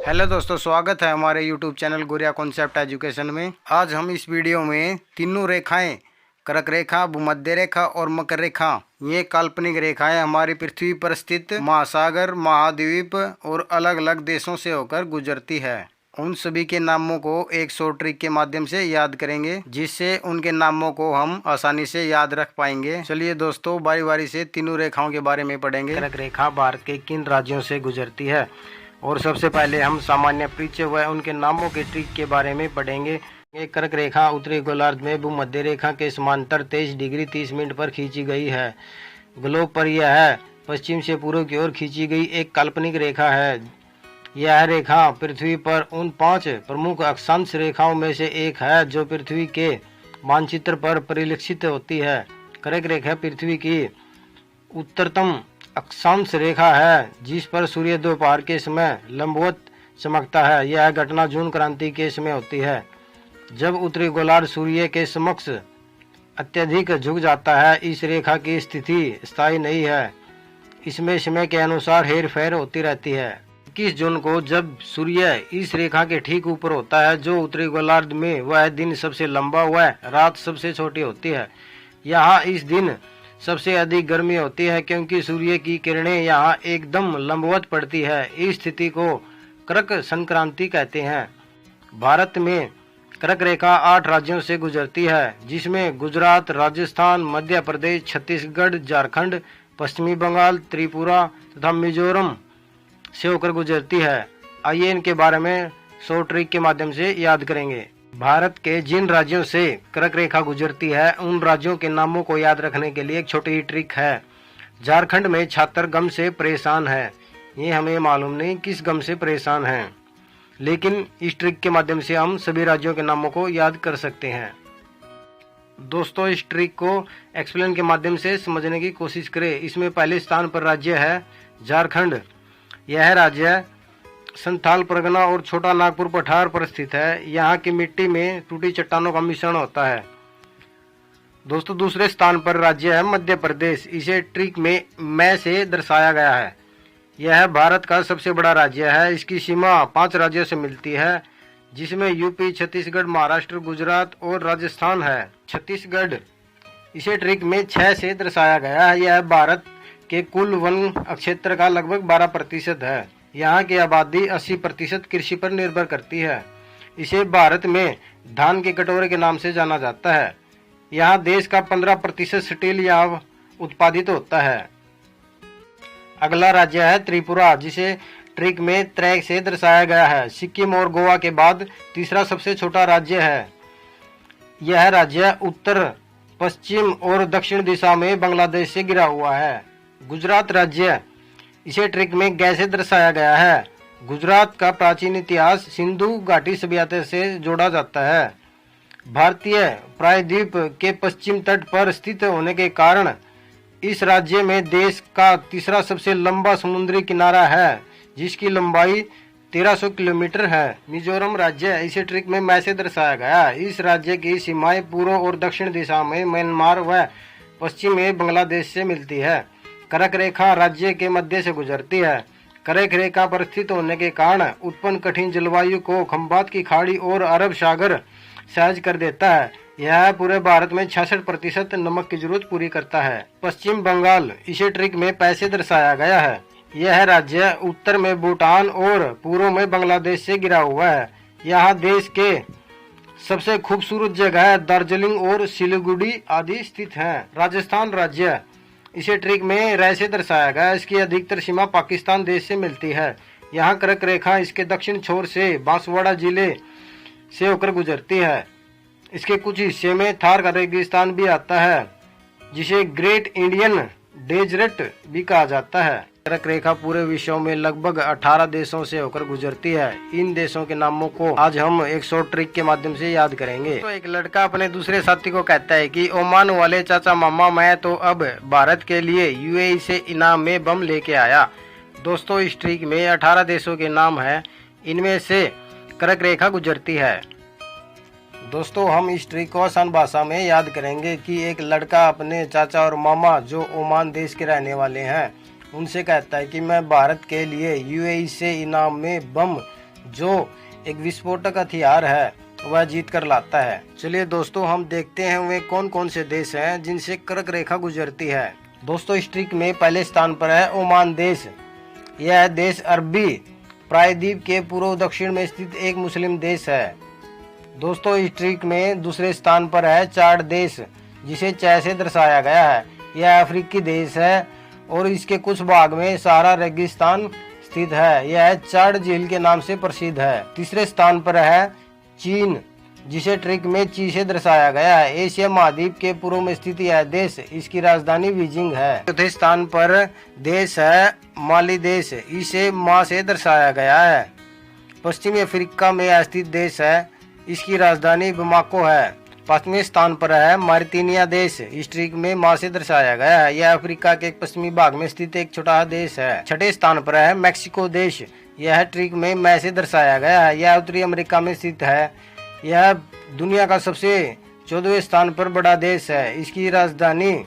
Hello दोस्तों, स्वागत है हमारे YouTube चैनल गुरिया कॉन्सेप्ट एजुकेशन में। आज हम इस वीडियो में तीनों रेखाएं, कर्क रेखा, भूमध्य रेखा और मकर रेखा, ये काल्पनिक रेखाएं हमारी पृथ्वी पर स्थित महासागर, महाद्वीप और अलग अलग देशों से होकर गुजरती है। उन सभी के नामों को एक शॉर्ट ट्रिक के माध्यम से याद करेंगे, जिससे उनके नामों को हम आसानी से याद रख पाएंगे। चलिए दोस्तों, बारी बारी से तीनों रेखाओं के बारे में पढ़ेंगे। कर्क रेखा भारत के किन राज्यों से गुजरती है, और सबसे पहले हम सामान्य परिचय व उनके नामों के ट्रिक के बारे में पढ़ेंगे। ये कर्क रेखा उत्तरी गोलार्ध में भूमध्य रेखा के समांतर 23 डिग्री 30 मिनट पर खींची गई है। ग्लोब पर यह है पश्चिम से पूर्व की ओर खींची गई एक काल्पनिक रेखा है। यह रेखा पृथ्वी पर उन 5 प्रमुख अक्षांश रेखाओं में से एक है जो पृथ्वी के मानचित्र पर परिलक्षित होती है। कर्क रेखा पृथ्वी की उत्तरतम अक्षांश रेखा है, जिस पर सूर्य दोपहर के समय लंबवत चमकता है। यह घटना जून क्रांति के समय होती है, जब उत्तरी गोलार्ध सूर्य के समक्ष अत्यधिक झुक जाता है। इस रेखा की स्थिति स्थायी नहीं है, इसमें समय के अनुसार हेर फेर होती रहती है। 21 जून को जब सूर्य इस रेखा के ठीक ऊपर होता है, जो उत्तरी गोलार्ध में वह दिन सबसे लंबा व रात सबसे छोटी होती है। यहाँ इस दिन सबसे अधिक गर्मी होती है, क्योंकि सूर्य की किरणें यहाँ एकदम लंबवत पड़ती है। इस स्थिति को कर्क संक्रांति कहते हैं। भारत में कर्क रेखा 8 राज्यों से गुजरती है, जिसमें गुजरात, राजस्थान, मध्य प्रदेश, छत्तीसगढ़, झारखंड, पश्चिमी बंगाल, त्रिपुरा तथा मिजोरम से होकर गुजरती है। आइए इनके बारे में शॉर्ट ट्रिक के माध्यम से याद करेंगे। भारत के जिन राज्यों से कर्क रेखा गुजरती है, उन राज्यों के नामों को याद रखने के लिए एक छोटी ट्रिक है। झारखंड में छात्र गम से परेशान है। ये हमें मालूम नहीं किस गम से परेशान है, लेकिन इस ट्रिक के माध्यम से हम सभी राज्यों के नामों को याद कर सकते हैं। दोस्तों, इस ट्रिक को एक्सप्लेन के माध्यम से समझने की कोशिश करें। इसमें पहले स्थान पर राज्य है झारखंड। यह राज्य संथाल परगना और छोटा नागपुर पठार पर स्थित है। यहाँ की मिट्टी में टूटी चट्टानों का मिश्रण होता है। दोस्तों, दूसरे स्थान पर राज्य है मध्य प्रदेश। इसे ट्रिक में मैं से दर्शाया गया है। यह भारत का सबसे बड़ा राज्य है। इसकी सीमा 5 राज्यों से मिलती है, जिसमें यूपी, छत्तीसगढ़, महाराष्ट्र, गुजरात और राजस्थान है। छत्तीसगढ़ इसे ट्रिक में 6 से दर्शाया गया है। यह भारत के कुल वन क्षेत्र का लगभग 12% है। यहाँ की आबादी 80% कृषि पर निर्भर करती है। इसे भारत में धान के कटोरे के नाम से जाना जाता है। यहाँ देश का 15% स्टील यहाँ उत्पादित होता है। अगला राज्य है त्रिपुरा, जिसे ट्रिक में 3 से दर्शाया गया है। सिक्किम और गोवा के बाद तीसरा सबसे छोटा राज्य है। यह राज्य उत्तर, पश्चिम और दक्षिण दिशा में बांग्लादेश से घिरा हुआ है। गुजरात राज्य इसे ट्रिक में ग से दर्शाया गया है। गुजरात का प्राचीन इतिहास सिंधु घाटी सभ्यता से जोड़ा जाता है। भारतीय प्रायद्वीप के पश्चिम तट पर स्थित होने के कारण इस राज्य में देश का तीसरा सबसे लंबा समुद्री किनारा है, जिसकी लंबाई 1300 किलोमीटर है। मिजोरम राज्य इसे ट्रिक में मैं से दर्शाया गया है। इस राज्य की सीमाएं पूर्व और दक्षिण दिशा में म्यांमार व पश्चिम में बांग्लादेश से मिलती है। कर्क रेखा राज्य के मध्य से गुजरती है। कर्क रेखा पर स्थित होने के कारण उत्पन्न कठिन जलवायु को खंबात की खाड़ी और अरब सागर सहज कर देता है। यह पूरे भारत में 66% नमक की जरूरत पूरी करता है। पश्चिम बंगाल इसे ट्रिक में पैसे दर्शाया गया है। यह राज्य उत्तर में भूटान और पूर्व में बांग्लादेश से घिरा हुआ है। यहाँ देश के सबसे खूबसूरत जगह दार्जिलिंग और सिलीगुड़ी आदि स्थित हैं। राजस्थान राज्य इसे ट्रिक में र से दर्शाया गया। इसकी अधिकतर सीमा पाकिस्तान देश से मिलती है। यहाँ कर्क रेखा इसके दक्षिण छोर से बांसवाड़ा जिले से होकर गुजरती है। इसके कुछ हिस्से में थार का रेगिस्तान भी आता है, जिसे ग्रेट इंडियन डेजर्ट भी कहा जाता है। कर्क रेखा पूरे विश्व में लगभग 18 देशों से होकर गुजरती है। इन देशों के नामों को आज हम एक शॉर्ट ट्रिक के माध्यम से याद करेंगे। तो एक लड़का अपने दूसरे साथी को कहता है कि ओमान वाले चाचा मामा, मैं तो अब भारत के लिए यूएई से इनाम में बम लेके आया। दोस्तों, इस ट्रिक में 18 देशों के नाम है, इनमें से कर्क रेखा गुजरती है। दोस्तों, हम इस ट्रिक को आसान भाषा में याद करेंगे कि एक लड़का अपने चाचा और मामा जो ओमान देश के रहने वाले हैं, उनसे कहता है कि मैं भारत के लिए यूएई से इनाम में बम जो एक विस्फोटक हथियार है वह जीत कर लाता है। चलिए दोस्तों, हम देखते हैं वे कौन कौन से देश हैं जिनसे कर्क रेखा गुजरती है। दोस्तों, इस ट्रिक में पहले स्थान पर है ओमान देश। यह देश अरबी प्रायद्वीप के पूर्व दक्षिण में स्थित एक मुस्लिम देश है। दोस्तों, इस ट्रिक में दूसरे स्थान पर है चाड देश, जिसे च से दर्शाया गया है। यह अफ्रीकी देश है और इसके कुछ भाग में सहारा रेगिस्तान स्थित है। यह चाड झील के नाम से प्रसिद्ध है। तीसरे स्थान पर है चीन, जिसे ट्रिक में ची से दर्शाया गया है। एशिया महाद्वीप के पूर्व में स्थित यह देश, इसकी राजधानी बीजिंग है। चौथे स्थान पर देश है माली देश, इसे मां से दर्शाया गया है। पश्चिमी अफ्रीका में स्थित देश है, इसकी राजधानी बमाको है। पांचवें स्थान पर है मारितानिया देश, इस ट्रिक में मां से दर्शाया गया है। यह अफ्रीका के पश्चिमी भाग में स्थित एक छोटा देश है। छठे स्थान पर है मैक्सिको देश, यह ट्रिक में मैं से दर्शाया गया है। यह उत्तरी अमेरिका में स्थित है। यह दुनिया का सबसे 14वें स्थान पर बड़ा देश है, इसकी राजधानी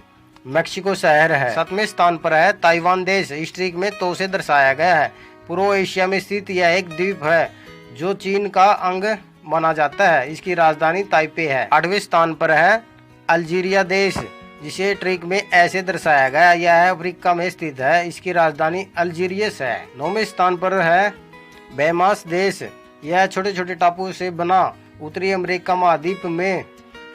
मैक्सिको शहर है। 7वें स्थान पर है ताइवान देश, इस ट्रिक में तो से दर्शाया गया है। पूर्व एशिया में स्थित यह एक द्वीप है जो चीन का अंग माना जाता है, इसकी राजधानी ताइपे है। 8वें स्थान पर है अल्जीरिया देश, जिसे ट्रिक में ऐसे दर्शाया गया। यह अफ्रीका में स्थित है, इसकी राजधानी अल्जीरियस है। 9वें स्थान पर है बहमास देश, यह छोटे छोटे टापुओं से बना उत्तरी अमेरिका महाद्वीप में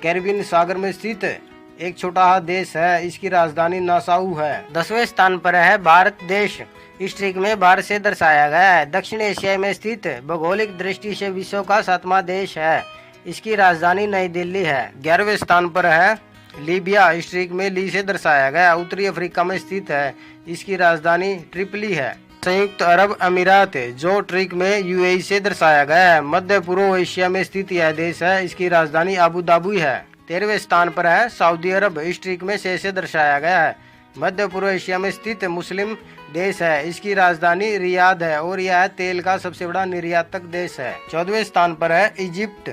कैरिबियन सागर में स्थित एक छोटा देश है, इसकी राजधानी नासाऊ है। 10वें स्थान पर है भारत देश, इस ट्रिक में भारत से दर्शाया गया है। दक्षिण एशिया में स्थित भौगोलिक दृष्टि से विश्व का 7वां देश है, इसकी राजधानी नई दिल्ली है। 11वें स्थान पर है लीबिया, इस ट्रिक में ली से दर्शाया गया, उत्तरी अफ्रीका में स्थित है, इसकी राजधानी ट्रिपली है। संयुक्त अरब अमीरात, जो ट्रिक में यूएई से दर्शाया गया है, मध्य पूर्व एशिया में स्थित यह देश है, इसकी राजधानी अबू धाबी है। 13वें स्थान पर है सऊदी अरब, इस ट्रिक में से दर्शाया गया है, मध्य पूर्व एशिया में स्थित मुस्लिम देश है, इसकी राजधानी रियाद है और यह तेल का सबसे बड़ा निर्यातक देश है। 14वें स्थान पर है इजिप्ट,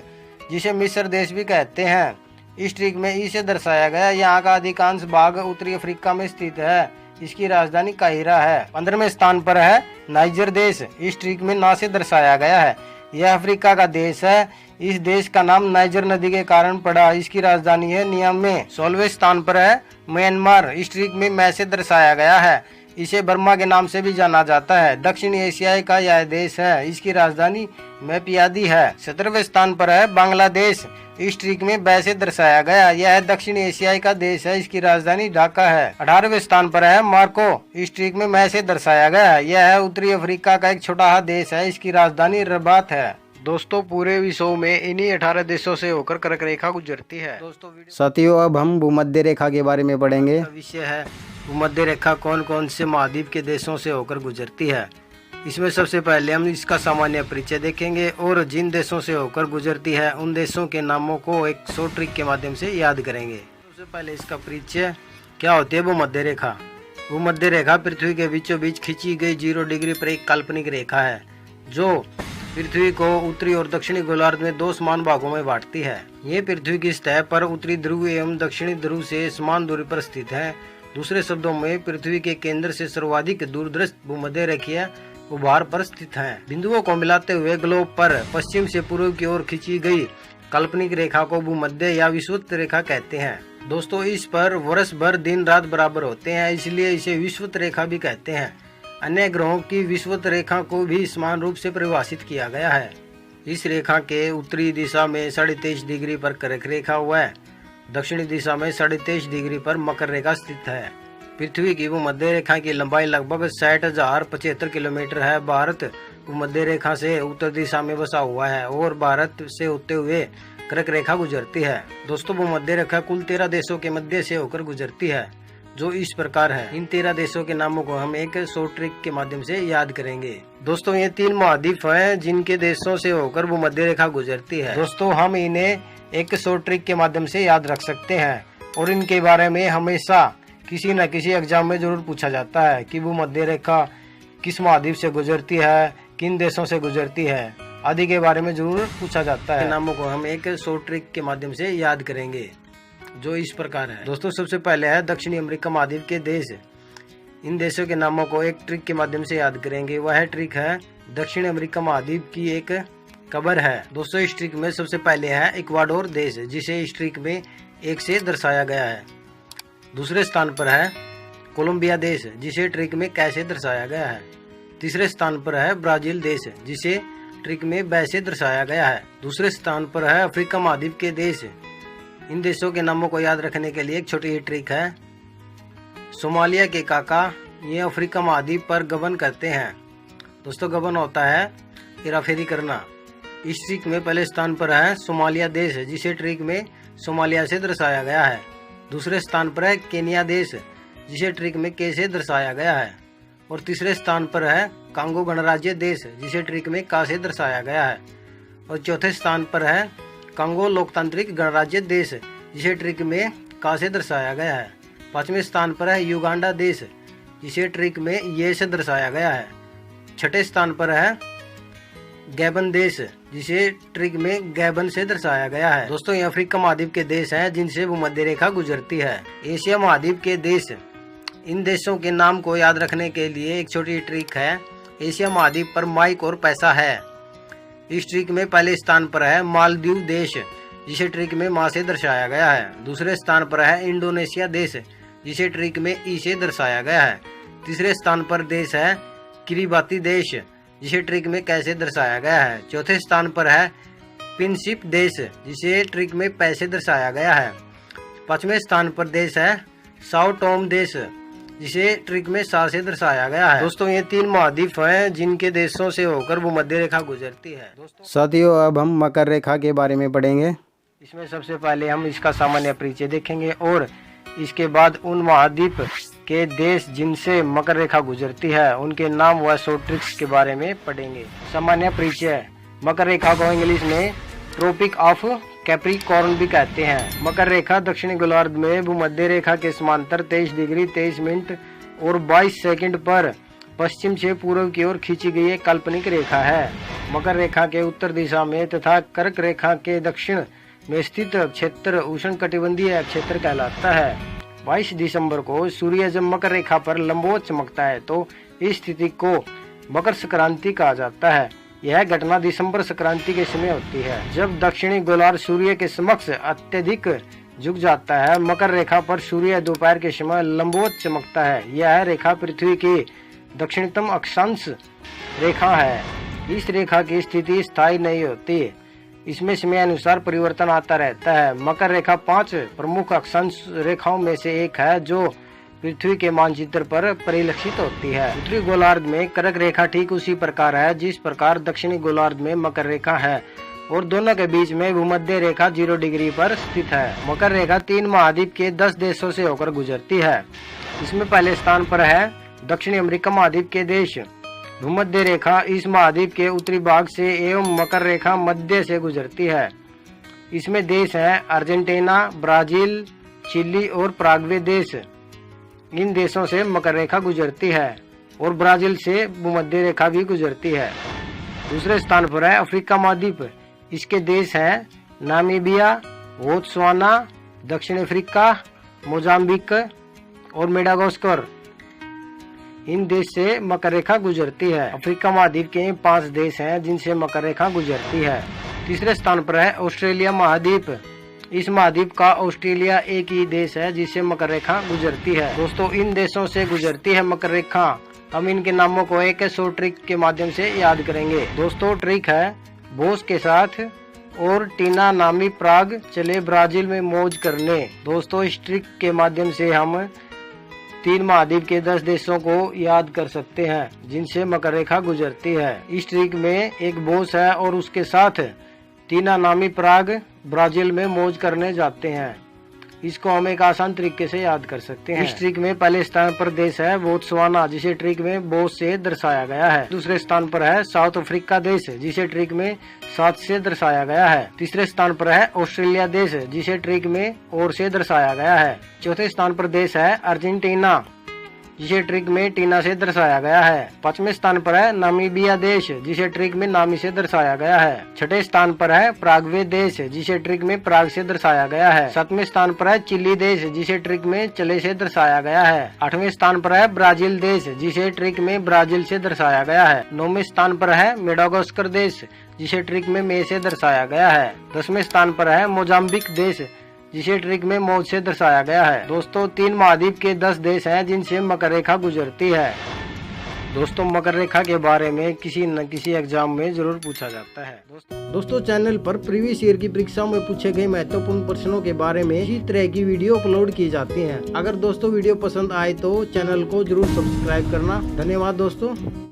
जिसे मिस्र देश भी कहते हैं, इस ट्रिक में इसे दर्शाया गया। यहाँ का अधिकांश भाग उत्तरी अफ्रीका में स्थित है, इसकी राजधानी काहिरा है। 15वें स्थान पर है नाइजर देश, इस ट्रिक में ना से दर्शाया गया है। यह अफ्रीका का देश है, इस देश का नाम नाइजर नदी के कारण पड़ा, इसकी राजधानी है नियामे। 16वें स्थान पर है म्यांमार, इस ट्रिक में मैं से दर्शाया गया है, इसे बर्मा के नाम से भी जाना जाता है। दक्षिण एशिया का यह देश है, इसकी राजधानी मैपियादी है। 17वें स्थान पर है बांग्लादेश, इस ट्रिक में बै से दर्शाया गया, यह दक्षिण एशिया का देश है, इसकी राजधानी ढाका है। 18वें स्थान पर है मार्को, इस ट्रिक में मैं से दर्शाया गया, यह उत्तरी अफ्रीका का एक छोटा देश है, इसकी राजधानी रबात है। दोस्तों, पूरे विश्व में इन्हीं 18 देशों से होकर कर्क रेखा गुजरती है। दोस्तों साथियों, अब हम भूमध्य रेखा के बारे में पढ़ेंगे। विषय है भूमध्य रेखा कौन कौन से महाद्वीप के देशों से होकर गुजरती है। इसमें सबसे पहले हम इसका सामान्य परिचय देखेंगे और जिन देशों से होकर गुजरती है उन देशों के नामों को एक शॉर्ट ट्रिक के माध्यम से याद करेंगे। सबसे पहले इसका परिचय क्या होती है भूमध्य रेखा। भूमध्य रेखा पृथ्वी के बीचों बीच खींची गई 0 डिग्री पर एक काल्पनिक रेखा है, जो पृथ्वी को उत्तरी और दक्षिणी गोलार्ध में 2 समान भागों में बांटती है। ये पृथ्वी की सतह पर उत्तरी ध्रुव एवं दक्षिणी ध्रुव से समान दूरी पर स्थित है। दूसरे शब्दों में पृथ्वी के केंद्र से सर्वाधिक दूरदृष्ट भूमध्य रेखीय उभार पर स्थित है। बिंदुओं को मिलाते हुए ग्लोब पर पश्चिम से पूर्व की ओर खींची गई काल्पनिक रेखा को भूमध्य या विषुवत रेखा कहते हैं। दोस्तों, इस पर वर्ष भर दिन रात बराबर होते हैं, इसलिए इसे विषुवत रेखा भी कहते हैं। अन्य ग्रहों की विषुवत रेखा को भी समान रूप से परिभाषित किया गया है। इस रेखा के उत्तरी दिशा में 23.5 डिग्री पर कर्क रेखा हुआ है, दक्षिणी दिशा में 23.5 डिग्री पर मकर रेखा स्थित है। पृथ्वी की भूमध्य रेखा की लंबाई लगभग 60,075 किलोमीटर है। भारत भूमध्य रेखा से उत्तर दिशा में बसा हुआ है और भारत से होते हुए कर्क रेखा गुजरती है। दोस्तों, भूमध्य रेखा कुल 13 देशों के मध्य से होकर गुजरती है, जो इस प्रकार है। इन 13 देशों के नामों को हम एक शॉर्ट ट्रिक के माध्यम से याद करेंगे। दोस्तों, ये 3 महाद्वीप हैं जिनके देशों से होकर भूमध्य रेखा गुजरती है। दोस्तों, हम इन्हें एक शॉर्ट ट्रिक के माध्यम से याद रख सकते हैं और इनके बारे में हमेशा किसी न किसी एग्जाम में जरूर पूछा जाता है कि भूमध्य रेखा किस महाद्वीप से गुजरती है, किन देशों से गुजरती है आदि के बारे में जरूर पूछा जाता है। नामों को हम एक शॉर्ट ट्रिक के माध्यम से याद करेंगे, जो इस प्रकार है। दोस्तों, सबसे पहले है दक्षिणी अमेरिका महाद्वीप के देश। इन देशों के नामों को एक ट्रिक के माध्यम से याद करेंगे। वह ट्रिक है दक्षिण अमेरिका महाद्वीप की एक कबर है। दोस्तों इस ट्रिक में सबसे पहले है इक्वाडोर देश, जिसे इस ट्रिक में 1 से दर्शाया गया है। दूसरे स्थान पर है कोलंबिया देश, जिसे ट्रिक में कैसे दर्शाया गया है। तीसरे स्थान पर है ब्राजील देश, जिसे ट्रिक में वैसे दर्शाया गया है। दूसरे स्थान पर है अफ्रीका महाद्वीप के देश। इन देशों के नामों को याद रखने के लिए एक छोटी ट्रिक है। सोमालिया के काका ये अफ्रीका महाद्वीप पर गबन करते हैं। दोस्तों गबन होता है हेराफेरी करना। इस ट्रिक में पहले स्थान पर है सोमालिया देश, जिसे ट्रिक में सोमालिया से दर्शाया गया है। दूसरे स्थान पर है केनिया देश, जिसे ट्रिक में के से दर्शाया गया है। और तीसरे स्थान पर है कांगो गणराज्य देश, जिसे ट्रिक में का से दर्शाया गया है। और चौथे स्थान पर है कांगो लोकतांत्रिक गणराज्य देश, जिसे ट्रिक में का से दर्शाया गया है। पांचवें स्थान पर है युगांडा देश, जिसे ट्रिक में ये से दर्शाया गया है। छठे स्थान पर है गैबन देश, जिसे ट्रिक में गैबन से दर्शाया गया है। दोस्तों ये अफ्रीका महाद्वीप के देश हैं जिनसे भूमध्य रेखा गुजरती है। एशिया महाद्वीप के देश, इन देशों के नाम को याद रखने के लिए एक छोटी ट्रिक है। एशिया महाद्वीप पर माइक और पैसा है। इस ट्रिक में पहले स्थान पर है मालदीव देश, जिसे ट्रिक में माँ से दर्शाया गया है। दूसरे स्थान पर है इंडोनेशिया देश, जिसे ट्रिक में ई से दर्शाया गया है। तीसरे स्थान पर देश है किरिबाती देश, जिसे ट्रिक में कैसे दर्शाया गया है। चौथे स्थान पर है प्रिंसिप देश, जिसे ट्रिक में पैसे दर्शाया गया है। पांचवें स्थान पर देश है साओ टोम देश, जिसे ट्रिक में सा से दर्शाया गया है। दोस्तों ये 3 महाद्वीप हैं जिनके देशों से होकर भूमध्य रेखा गुजरती है। साथियों अब हम मकर रेखा के बारे में पढ़ेंगे। इसमें सबसे पहले हम इसका सामान्य परिचय देखेंगे और इसके बाद उन महाद्वीप के देश जिनसे मकर रेखा गुजरती है उनके नाम व शॉर्ट ट्रिक्स के बारे में पढ़ेंगे। सामान्य परिचय। मकर रेखा को इंग्लिश में ट्रॉपिक ऑफ कैप्रिकॉर्न भी कहते हैं। मकर रेखा दक्षिणी गोलार्ध में भूमध्य रेखा के समांतर 23 डिग्री 23 मिनट और 22 सेकंड पर पश्चिम से पूर्व की ओर खींची गई एक काल्पनिक रेखा है। मकर रेखा के उत्तर दिशा में तथा कर्क रेखा के दक्षिण में स्थित क्षेत्र उष्णकटिबंधीय क्षेत्र कहलाता है। 22 दिसंबर को सूर्य जब मकर रेखा पर लंबवत चमकता है तो इस स्थिति को मकर संक्रांति कहा जाता है। यह घटना दिसंबर संक्रांति के समय होती है, जब दक्षिणी गोलार्ध सूर्य के समक्ष अत्यधिक झुक जाता है। मकर रेखा पर सूर्य दोपहर के समय लंबवत चमकता है। यह रेखा पृथ्वी की दक्षिणतम अक्षांश रेखा है। इस रेखा की स्थिति स्थायी नहीं होती, इसमें समय अनुसार परिवर्तन आता रहता है। मकर रेखा 5 प्रमुख अक्षांश रेखाओं में से एक है जो पृथ्वी के मानचित्र पर परिलक्षित होती है। उत्तरी गोलार्ध में कर्क रेखा ठीक उसी प्रकार है जिस प्रकार दक्षिणी गोलार्ध में मकर रेखा है और दोनों के बीच में भूमध्य रेखा 0 डिग्री पर स्थित है। मकर रेखा 3 महाद्वीप के 10 देशों से होकर गुजरती है। इसमें पहले स्थान पर है दक्षिणी अमेरिका महाद्वीप के देश। भूमध्य रेखा इस महाद्वीप के उत्तरी भाग से एवं मकर रेखा मध्य से गुजरती है। इसमें देश है अर्जेंटीना, ब्राजील, चिली और पराग्वे देश। इन देशों से मकर रेखा गुजरती है और ब्राजील से भूमध्य रेखा भी गुजरती है। दूसरे स्थान पर है अफ्रीका महाद्वीप। इसके देश हैं नामीबिया, बोत्सवाना, दक्षिण अफ्रीका, मोजाम्बिक और मेडागास्कर। इन देश से मकर रेखा गुजरती है। अफ्रीका महाद्वीप के 5 देश हैं जिनसे मकर रेखा गुजरती है। तीसरे स्थान पर है ऑस्ट्रेलिया महाद्वीप। इस महाद्वीप का ऑस्ट्रेलिया एक ही देश है जिससे मकर रेखा गुजरती है। दोस्तों इन देशों से गुजरती है मकर रेखा। हम इनके नामों को एक शॉर्ट ट्रिक के माध्यम से याद करेंगे। दोस्तों ट्रिक है बोस के साथ और टीना नामी प्राग चले ब्राजील में मौज करने। दोस्तों इस ट्रिक के माध्यम से हम 3 महाद्वीप के 10 देशों को याद कर सकते हैं जिनसे मकर रेखा गुजरती है। इस ट्रिक में एक बोस है और उसके साथ टीना नामी प्राग ब्राजील में मौज करने जाते हैं। इसको हम एक आसान तरीके से याद कर सकते हैं। इस ट्रिक में पहले स्थान पर देश है बोत्सवाना, जिसे ट्रिक में बोस से दर्शाया गया है। दूसरे स्थान पर है साउथ अफ्रीका देश, जिसे ट्रिक में 7 से दर्शाया गया है। तीसरे स्थान पर है ऑस्ट्रेलिया देश, जिसे ट्रिक में और से दर्शाया गया है। चौथे स्थान पर देश है अर्जेंटीना, जिसे ट्रिक में टीना से दर्शाया गया है। 5वें स्थान पर है नामीबिया देश, जिसे ट्रिक में नामी से दर्शाया गया है। 6ठे स्थान पर है प्रागवे देश, जिसे ट्रिक में प्राग से दर्शाया गया है। 7वें स्थान पर है चिली देश, जिसे ट्रिक में चले से दर्शाया गया है। 8वें स्थान पर है ब्राजील देश, जिसे ट्रिक में ब्राजील से दर्शाया गया है। 9वें स्थान पर है मेडागास्कर देश, जिसे ट्रिक में मे से दर्शाया गया है। 10वें स्थान पर है मोजाम्बिक देश, जिसे ट्रिक में मौज से दर्शाया गया है। दोस्तों 3 महाद्वीप के 10 देश हैं जिनसे मकर रेखा गुजरती है। दोस्तों मकर रेखा के बारे में किसी न किसी एग्जाम में जरूर पूछा जाता है। दोस्तों चैनल पर प्रीवियस ईयर की परीक्षा में पूछे गए महत्वपूर्ण प्रश्नों के बारे में इसी तरह की वीडियो अपलोड की जाती हैं। अगर दोस्तों वीडियो पसंद आए तो चैनल को जरूर सब्सक्राइब करना। धन्यवाद दोस्तों।